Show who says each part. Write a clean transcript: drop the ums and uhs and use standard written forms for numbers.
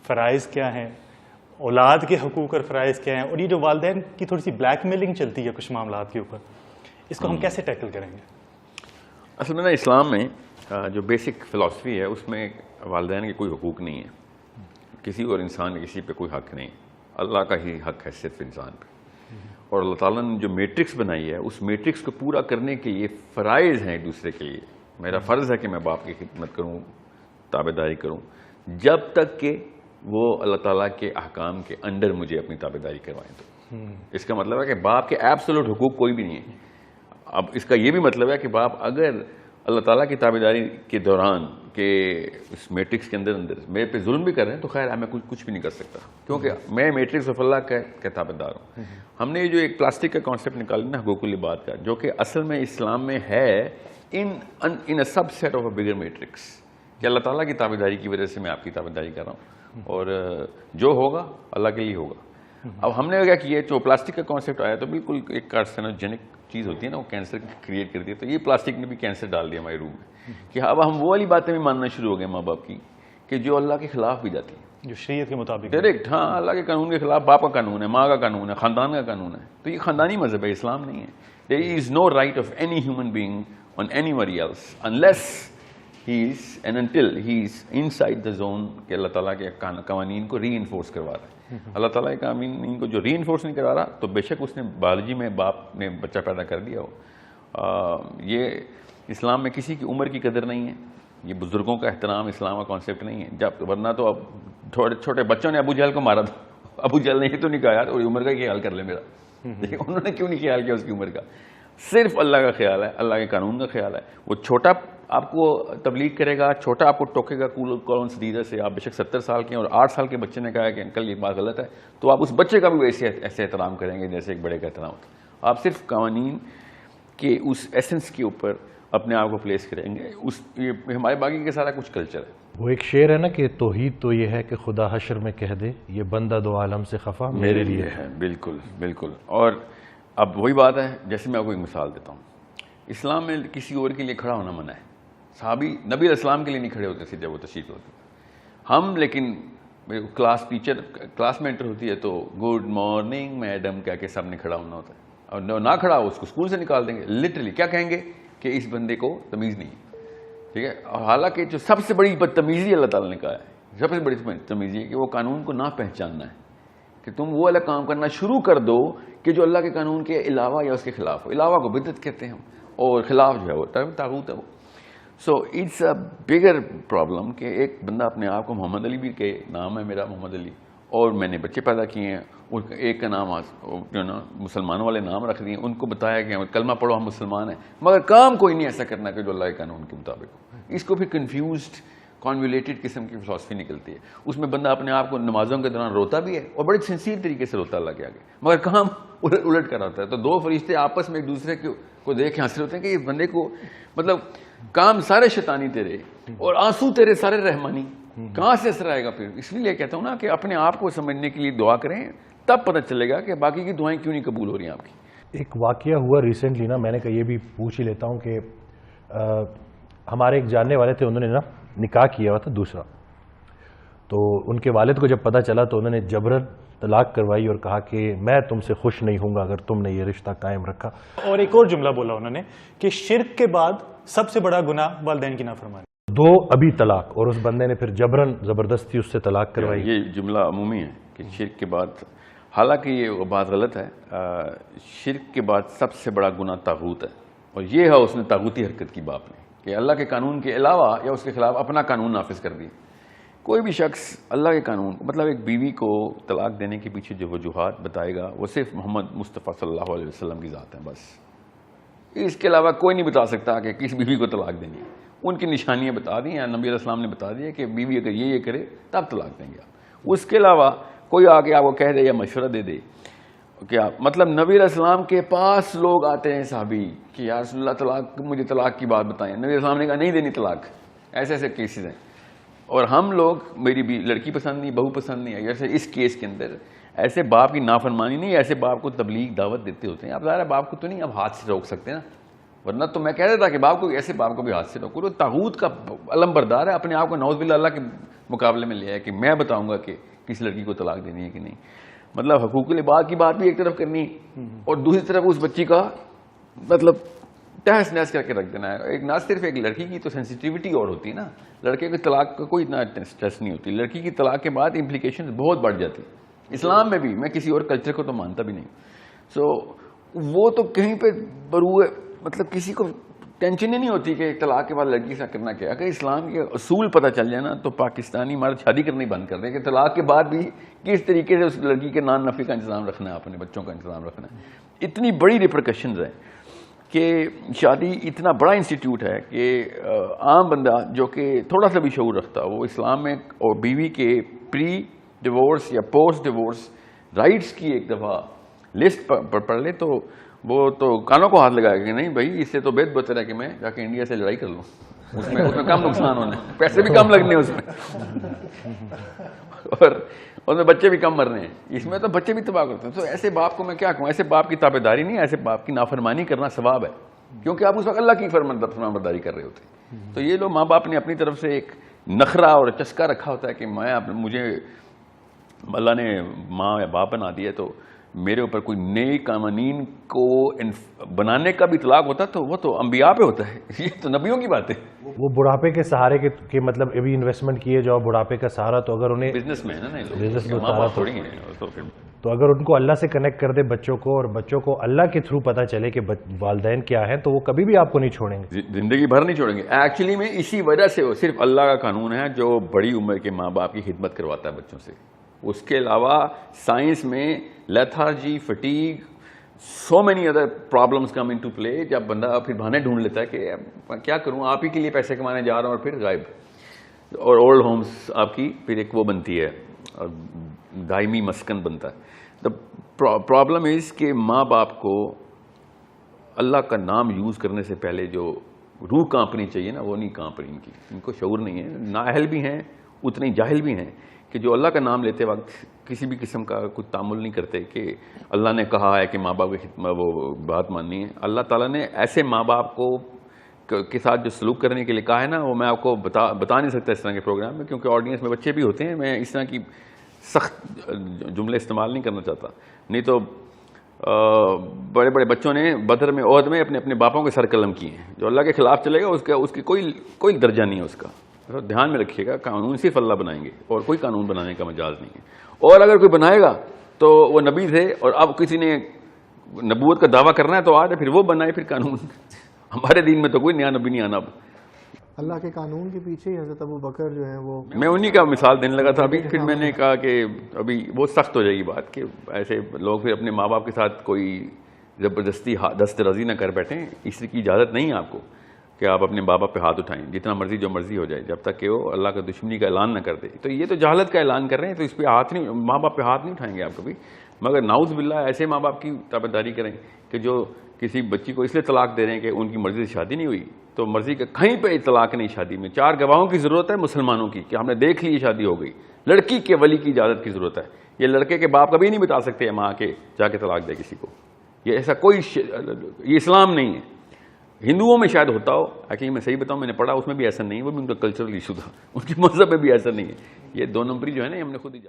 Speaker 1: فرائض کیا ہیں, اولاد کے حقوق اور فرائض کیا ہیں, اور یہ جو والدین کی تھوڑی سی بلیک میلنگ چلتی ہے کچھ معاملات کے اوپر, اس کو ہم کیسے ٹیکل کریں گے؟
Speaker 2: اصل میں نا اسلام میں جو بیسک فلاسفی ہے اس میں والدین کے کوئی حقوق نہیں ہے, کسی اور انسان کے کسی پہ کوئی حق نہیں, اللہ کا ہی حق ہے صرف انسان پہ. اور اللہ تعالیٰ نے جو میٹرکس بنائی ہے اس میٹرکس کو پورا کرنے کے یہ فرائض ہیں ایک دوسرے کے لیے. میرا فرض ہے کہ میں باپ کی خدمت کروں, تابعداری کروں, جب تک کہ وہ اللہ تعالیٰ کے احکام کے انڈر مجھے اپنی تابعداری کروائیں. تو اس کا مطلب ہے کہ باپ کے ایبسولوٹ حقوق کوئی بھی نہیں ہے. اب اس کا یہ بھی مطلب ہے کہ باپ اگر اللہ تعالیٰ کی تابعداری کے دوران کہ اس میٹرکس کے اندر میرے پہ ظلم بھی کر رہے ہیں تو خیر میں کچھ بھی نہیں کر سکتا, کیونکہ میں میٹرکس آف اللہ کا تابعدار ہوں. ہم نے جو ایک پلاسٹک کا کانسیپٹ نکالا نا حقوق العباد کا, جو کہ اصل میں اسلام میں ہے in a subset of a bigger matrix, کہ اللہ تعالیٰ کی تابعداری کی وجہ سے میں آپ کی تابعداری کر رہا ہوں, اور جو ہوگا اللہ کے لیے ہوگا. اب ہم نے کیا کیا, جو پلاسٹک کا کانسیپٹ آیا تو بالکل ایک کارسینوجینک چیز ہوتی ہے نا, وہ کینسر کریٹ کرتی ہے, تو یہ پلاسٹک نے بھی کینسر ڈال دیا ہمارے روح میں, کہ اب ہم وہ والی باتیں بھی ماننا شروع ہو گئے ماں باپ کی کہ جو اللہ کے خلاف بھی جاتی ہیں,
Speaker 1: جو شریعت کے مطابق
Speaker 2: ڈائریکٹ. ہاں, اللہ کے قانون کے خلاف باپ کا قانون ہے, ماں کا قانون ہے, خاندان کا قانون ہے. تو یہ خاندانی مذہب ہے, اسلام نہیں ہے. there is no right of any human being on anybody else unless he is and until he is inside the zone کہ اللہ تعالیٰ کے قوانین کو ری انفورس کروا رہا ہے. اللہ تعالیٰ کے قوانین کو جو ری انفورس نہیں کروا رہا تو بے شک اس نے بایولوجی میں باپ نے بچہ پیدا کر دیا ہو. یہ اسلام میں کسی کی عمر کی قدر نہیں ہے, یہ بزرگوں کا احترام اسلام کا کانسیپٹ نہیں ہے. جب ورنہ تو اب چھوٹے بچوں نے ابو جہل کو مارا تھا, ابو جہل نے یہ تو نہیں کہا یار عمر کا خیال کر لے میرا, انہوں نے کیوں نہیں خیال کیا اس کی عمر کا, صرف اللہ کا خیال ہے, اللہ کے قانون کا خیال ہے. وہ چھوٹا آپ کو تبلیغ کرے گا, چھوٹا آپ کو ٹوکے گا کون سدیدہ سے, آپ بے شک 70 سال کے اور 8 سال کے بچے نے کہا کہ انکل یہ بات غلط ہے, تو آپ اس بچے کا بھی ایسے احترام کریں گے جیسے ایک بڑے کا احترام ہوتا ہے. آپ صرف قوانین کے اس ایسنس کے اوپر اپنے آپ کو پلیس کریں گے. ہمارے باقی کے سارا کچھ کلچر ہے.
Speaker 3: وہ ایک شعر ہے نا کہ توحید تو یہ ہے کہ خدا حشر میں کہہ دے یہ بندہ دو عالم سے خفا میرے لیے ہے.
Speaker 2: بالکل بالکل. اور اب وہی بات ہے, جیسے میں آپ کو ایک مثال دیتا ہوں, اسلام میں کسی اور کے لیے کھڑا ہونا منع ہے. صحابی نبی علیہ السلام کے لیے نہیں کھڑے ہوتے تھے جب وہ تشریف ہوتے. ہم لیکن کلاس ٹیچر کلاس میں انٹر ہوتی ہے تو گڈ مارننگ میڈم کہہ کے سب نے کھڑا ہونا ہوتا ہے, اور نہ کھڑا ہو اس کو اسکول سے نکال دیں گے. لٹرلی کیا کہیں گے کہ اس بندے کو تمیز نہیں, ٹھیک ہے. اور حالانکہ جو سب سے بڑی بدتمیزی اللہ تعالیٰ نے کہا ہے, سب سے بڑی تمیزی ہے کہ وہ قانون کو نہ پہچاننا ہے, کہ تم وہ الگ کام کرنا شروع کر دو کہ جو اللہ کے قانون کے علاوہ یا اس کے خلاف ہو. علاوہ کو بدعت کہتے ہیں ہم, اور خلاف جو ہے وہ طاغوت ہے وہ. So it's a bigger problem کہ ایک بندہ اپنے آپ کو محمد علی بھی کہ نام ہے میرا محمد علی, اور میں نے بچے پیدا کیے ہیں, ایک کا نام جو نا مسلمانوں والے نام رکھ دیے, ان کو بتایا کہ کلمہ پڑھو ہم مسلمان ہیں, مگر کام کوئی نہیں ایسا کرنا کہ جو اللہ کے قانون کے مطابق ہو. اس کو پھر کنفیوزڈ کانویلیٹڈ قسم کی فلسفی نکلتی ہے. اس میں بندہ اپنے آپ کو نمازوں کے دوران روتا بھی ہے اور بڑے سنسیئر طریقے سے روتا اللہ کے آگے, مگر کام الٹ کر ہوتا ہے. تو دو فرشتے آپس میں ایک دوسرے کو دیکھ حاصل ہوتے ہیں کہ اس بندے کو مطلب کام سارے شیطانی تیرے اور آنسو تیرے سارے رحمانی, کہاں سے اثر آئے گا پھر. اس لیے کہتا ہوں نا کہ اپنے آپ کو سمجھنے کے لیے دعا کریں, تب پتہ چلے گا کہ باقی کی دعائیں کیوں نہیں قبول ہو رہی ہیں آپ کی.
Speaker 3: ایک واقعہ ہوا ریسنٹلی نا, میں نے کہا یہ بھی پوچھ ہی لیتا ہوں کہ ہمارے ایک جاننے والے تھے, انہوں نے نا نکاح کیا ہوا تھا دوسرا, تو ان کے والد کو جب پتہ چلا تو انہوں نے جبرن طلاق کروائی اور کہا کہ میں تم سے خوش نہیں ہوں گا اگر تم نے یہ رشتہ قائم رکھا. اور
Speaker 1: ایک اور جملہ بولا انہوں نے کہ شرک کے بعد سب سے بڑا گناہ والدین کی نافرمانی.
Speaker 3: 2 ابھی طلاق, اور اس بندے نے پھر جبرن زبردستی اس سے طلاق کروائی.
Speaker 2: یہ جملہ عمومی ہے کہ شرک کے بعد, حالانکہ یہ بات غلط ہے. شرک کے بعد سب سے بڑا گناہ طاغوت ہے, اور یہ ہے اس نے طاغوتی حرکت کی باپ نے, کہ اللہ کے قانون کے علاوہ یا اس کے خلاف اپنا قانون نافذ کر دی. کوئی بھی شخص اللہ کے قانون مطلب ایک بیوی کو طلاق دینے کے پیچھے جو وجوہات بتائے گا وہ صرف محمد مصطفیٰ صلی اللہ علیہ وسلم کی ذات ہے بس. اس کے علاوہ کوئی نہیں بتا سکتا کہ کس بیوی کو طلاق دینی ہے. ان کی نشانیاں بتا دی ہیں, نبی علیہ السلام نے بتا دیا کہ بیوی اگر یہ کرے تب طلاق دیں گے آپ. اس کے علاوہ کوئی آگے آپ کو کہہ دے یا مشورہ دے دے کیا مطلب, نبی علیہ السلام کے پاس لوگ آتے ہیں صحابی کہ یا رسول اللہ طلاق, مجھے طلاق کی بات بتائیں. نبی علیہ السلام نے کہا نہیں دینی طلاق. ایسے ایسے کیسز ہیں. اور ہم لوگ میری بھی لڑکی پسند نہیں, بہو پسند نہیں, جیسے اس کیس کے اندر ایسے باپ کی نافرمانی نہیں, ایسے باپ کو تبلیغ دعوت دیتے ہوتے ہیں. اب ظاہر باپ کو تو نہیں اب ہاتھ سے روک سکتے نا, ورنہ تو میں کہہ رہا تھا کہ باپ کو ایسے باپ کو بھی ہاتھ سے روکو. وہ طاغوت کا علم بردار ہے, اپنے آپ کو نعوذ باللہ اللہ کے مقابلے میں لے آیا کہ میں بتاؤں گا کہ کس لڑکی کو طلاق دینی ہے کہ نہیں. مطلب حقوق العباد کی بات بھی ایک طرف کرنی اور دوسری طرف اس بچی کا مطلب تہس نہس کر کے رکھ دینا ہے. ایک نہ صرف ایک لڑکی کی تو سینسیٹیوٹی اور ہوتی ہے نا, لڑکے کے طلاق کا کوئی اتنا اسٹریس نہیں ہوتی, لڑکی کی طلاق کے بعد امپلیکیشن بہت بڑھ جاتی. اسلام میں بھی, میں کسی اور کلچر کو تو مانتا بھی نہیں. سو وہ تو کہیں پہ بروئے مطلب کسی کو ٹینشن ہی نہیں ہوتی کہ طلاق کے بعد لڑکی سے کرنا کیا. اگر اسلام کے اصول پتہ چل جائے نا تو پاکستانی مرد شادی کرنی بند کر دیں کہ طلاق کے بعد بھی کس طریقے سے اس لڑکی کے نان نفی کا انتظام رکھنا ہے, اپنے بچوں کا انتظام رکھنا ہے. اتنی بڑی ریپرکشنز ہیں کہ شادی اتنا بڑا انسٹیٹیوٹ ہے کہ عام بندہ جو کہ تھوڑا سا بھی شعور رکھتا وہ اسلام میں اور بیوی کے پری ڈیورس یا پوسٹ ڈیورس رائٹس کی ایک دفعہ لسٹ پڑھ لے تو وہ تو کانوں کو ہاتھ لگائے گا کہ نہیں بھائی اس سے تو بہتر ہے کہ میں جا کے انڈیا سے لڑائی کر لوں, اس میں کم نقصان ہونا ہے, پیسے بھی کم لگنے اس میں اور اس میں بچے بھی کم مرنے ہیں, اس میں تو بچے بھی تباہ کرتے ہیں. تو ایسے باپ کو میں کیا کہوں, ایسے باپ کی تابع داری نہیں, ایسے باپ کی نافرمانی کرنا ثواب ہے کیونکہ آپ اس وقت اللہ کی فرمانبرداری کر رہے ہوتے ہیں. تو یہ لوگ ماں باپ نے اپنی طرف سے ایک نخرہ اور چسکا رکھا ہوتا ہے کہ میں مجھے اللہ نے ماں یا باپ بنا دیا تو میرے اوپر کوئی نئے قوانین کو بنانے کا بھی اطلاق ہوتا تو وہ تو انبیاء پہ ہوتا ہے, یہ تو نبیوں کی بات ہے.
Speaker 3: وہ بڑھاپے کے سہارے کے مطلب ابھی انویسٹمنٹ کیے جو بڑھاپے کا سہارا, تو اگر انہیں
Speaker 2: بزنس میں ہے نا,
Speaker 3: بزنس میں
Speaker 2: ماں باپ تھوڑی ہیں
Speaker 3: تو اگر ان کو اللہ سے کنیکٹ کر دے بچوں کو اور بچوں کو اللہ کے تھرو پتہ چلے کہ والدین کیا ہیں تو وہ کبھی بھی آپ کو نہیں چھوڑیں گے,
Speaker 2: زندگی بھر نہیں چھوڑیں گے. ایکچولی میں اسی وجہ سے وہ صرف اللہ کا قانون ہے جو بڑی عمر کے ماں باپ کی خدمت کرواتا ہے بچوں سے. اس کے علاوہ سائنس میں lethargy, fatigue, so many other problems come into play. جب بندہ پھر بہانے ڈھونڈ لیتا ہے کہ کیا کروں, آپ ہی کے لیے پیسے کمانے جا رہا ہوں اور پھر غائب, اور اولڈ ہومز آپ کی پھر ایک وہ بنتی ہے اور دائمی مسکن بنتا ہے. دا پرابلم از کہ ماں باپ کو اللہ کا نام یوز کرنے سے پہلے جو روح کانپنی چاہیے نا وہ نہیں کانپ رہی, ان کو شعور نہیں ہے. نااہل بھی ہیں اتنے جاہل بھی ہیں کہ جو اللہ کا نام لیتے وقت کسی بھی قسم کا کوئی تعامل نہیں کرتے کہ اللہ نے کہا ہے کہ ماں باپ کی خدمت وہ بات ماننی ہے. اللہ تعالیٰ نے ایسے ماں باپ کو کے ساتھ جو سلوک کرنے کے لیے کہا ہے نا وہ میں آپ کو بتا نہیں سکتا اس طرح کے پروگرام میں, کیونکہ آڈینس میں بچے بھی ہوتے ہیں. میں اس طرح کی سخت جملے استعمال نہیں کرنا چاہتا, نہیں تو بڑے بڑے بچوں نے بدر میں عہد میں اپنے اپنے باپوں کے سر قلم کیے ہیں. جو اللہ کے خلاف چلے گا اس کی کوئی درجہ نہیں ہے اس کا. دھیان میں رکھیے گا, قانون صرف اللہ بنائیں گے اور کوئی قانون بنانے کا مجاز نہیں ہے. اور اگر کوئی بنائے گا تو وہ نبی تھے اور اب کسی نے نبوت کا دعویٰ کرنا ہے تو آج پھر وہ بنائے پھر قانون. ہمارے دین میں تو کوئی نیا نبی نہیں آنا. اب
Speaker 4: اللہ کے قانون کے پیچھے ہی حضرت ابو بکر جو ہیں وہ, میں
Speaker 2: انہی کا مثال دینے لگا تھا ابھی. پھر میں نے کہا کہ ابھی بہت سخت ہو جائے گی بات کہ ایسے لوگ پھر اپنے ماں باپ کے ساتھ کوئی زبردستی دست رازی نہ کر بیٹھیں. اس کی اجازت نہیں ہے آپ کو کہ آپ اپنے بابا پہ ہاتھ اٹھائیں, جتنا مرضی جو مرضی ہو جائے, جب تک کہ وہ اللہ کا دشمنی کا اعلان نہ کر دے. تو یہ تو جہالت کا اعلان کر رہے ہیں, تو اس پہ ہاتھ نہیں, ماں باپ پہ ہاتھ نہیں اٹھائیں گے آپ کبھی. مگر نعوذ باللہ ایسے ماں باپ کی تابعداری کریں کہ جو کسی بچی کو اس لیے طلاق دے رہے ہیں کہ ان کی مرضی سے شادی نہیں ہوئی, تو مرضی کا کہیں پہ طلاق نہیں. شادی میں 4 گواہوں کی ضرورت ہے مسلمانوں کی کہ ہم نے دیکھ لی شادی ہو گئی. لڑکی کے ولی کی اجازت کی ضرورت ہے. یہ لڑکے کے باپ کبھی نہیں بتا سکتے ماں کے جا کے طلاق دے کسی کو. یہ ایسا کوئی یہ اسلام نہیں ہے. ہندوؤں میں شاید ہوتا ہو, ایکچولی میں صحیح بتاؤں میں نے پڑھا اس میں بھی ایسا نہیں ہے, وہ بھی ان کا کلچرل ایشو تھا. ان کے مذہب میں بھی ایسا نہیں ہے. یہ 2 نمبری جو ہے نا ہم نے خود ہی